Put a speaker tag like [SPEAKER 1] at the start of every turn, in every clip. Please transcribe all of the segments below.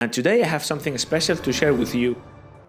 [SPEAKER 1] And today I have something special to share with you.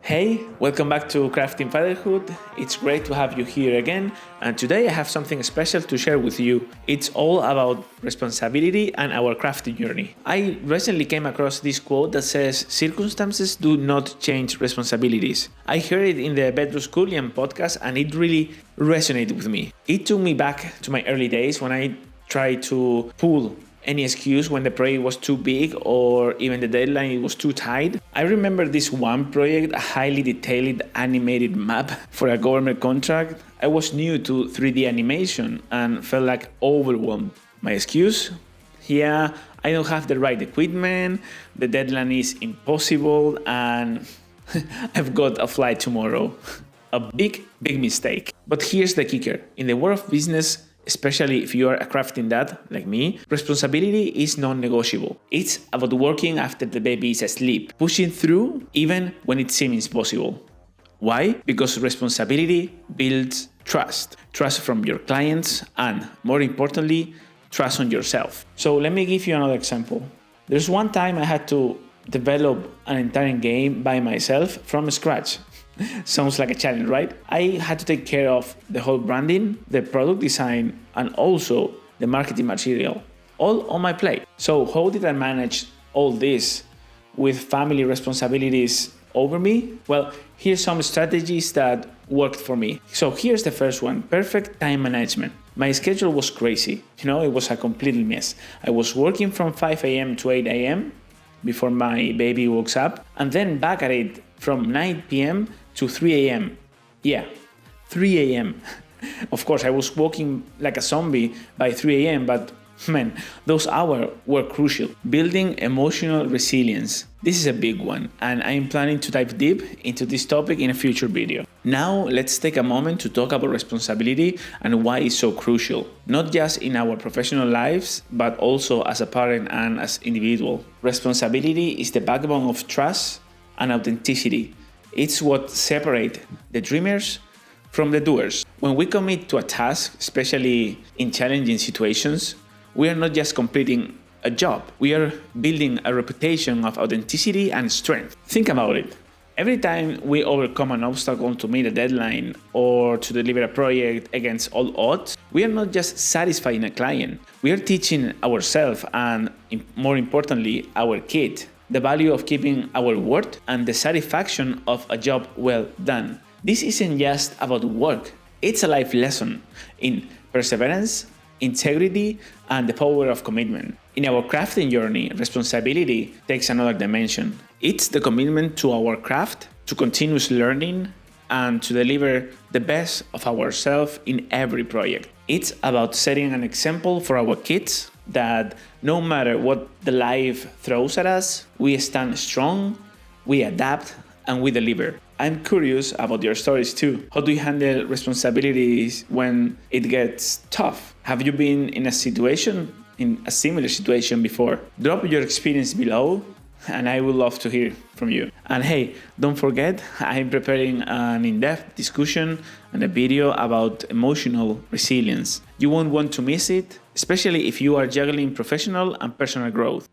[SPEAKER 1] Hey, welcome back to Crafting Fatherhood. It's great to have you here again. And today I have something special to share with you. It's all about responsibility and our crafting journey. I recently came across this quote that says, "Circumstances do not change responsibilities." I heard it in the Bedros Killian podcast and it really resonated with me. It took me back to my early days when I tried to pull any excuse when the project was too big or even the deadline was too tight. I remember this one project, a highly detailed animated map for a government contract. I was new to 3D animation and felt like overwhelmed. My excuse? Yeah, I don't have the right equipment, the deadline is impossible, and I've got a flight tomorrow. A big mistake. But here's the kicker. In the world of business, especially if you are a crafting dad like me, responsibility is non-negotiable. It's about working after the baby is asleep, pushing through even when it seems impossible. Why? Because responsibility builds trust. Trust from your clients and, more importantly, trust on yourself. So let me give you another example. There's one time I had to develop an entire game by myself from scratch. Sounds like a challenge, right? I had to take care of the whole branding, the product design, and also the marketing material, all on my plate. So how did I manage all this with family responsibilities over me? Well, here's some strategies that worked for me. So here's the first one, perfect time management. My schedule was crazy. It was a complete mess. I was working from 5 a.m. to 8 a.m. before my baby wakes up, and then back at it from 9 p.m. to 3 a.m. Yeah, 3 a.m. Of course, I was walking like a zombie by 3 a.m., but man, those hours were crucial. Building emotional resilience. This is a big one, and I'm planning to dive deep into this topic in a future video. Now, let's take a moment to talk about responsibility and why it's so crucial, not just in our professional lives, but also as a parent and as individual. Responsibility is the backbone of trust and authenticity. It's what separates the dreamers from the doers. When we commit to a task, especially in challenging situations, we are not just completing a job. We are building a reputation of authenticity and strength. Think about it. Every time we overcome an obstacle to meet a deadline or to deliver a project against all odds, we are not just satisfying a client. We are teaching ourselves and, more importantly, our kid the value of keeping our word and the satisfaction of a job well done. This isn't just about work. It's a life lesson in perseverance, integrity, and the power of commitment. In our crafting journey, responsibility takes another dimension. It's the commitment to our craft, to continuous learning, and to deliver the best of ourselves in every project. It's about setting an example for our kids that no matter what the life throws at us, we stand strong, we adapt, and we deliver. I'm curious about your stories too. How do you handle responsibilities when it gets tough? Have you been in a similar situation before? Drop your experience below, and I would love to hear from you. And hey, don't forget, I'm preparing an in-depth discussion and a video about emotional resilience. You won't want to miss it, especially if you are juggling professional and personal growth.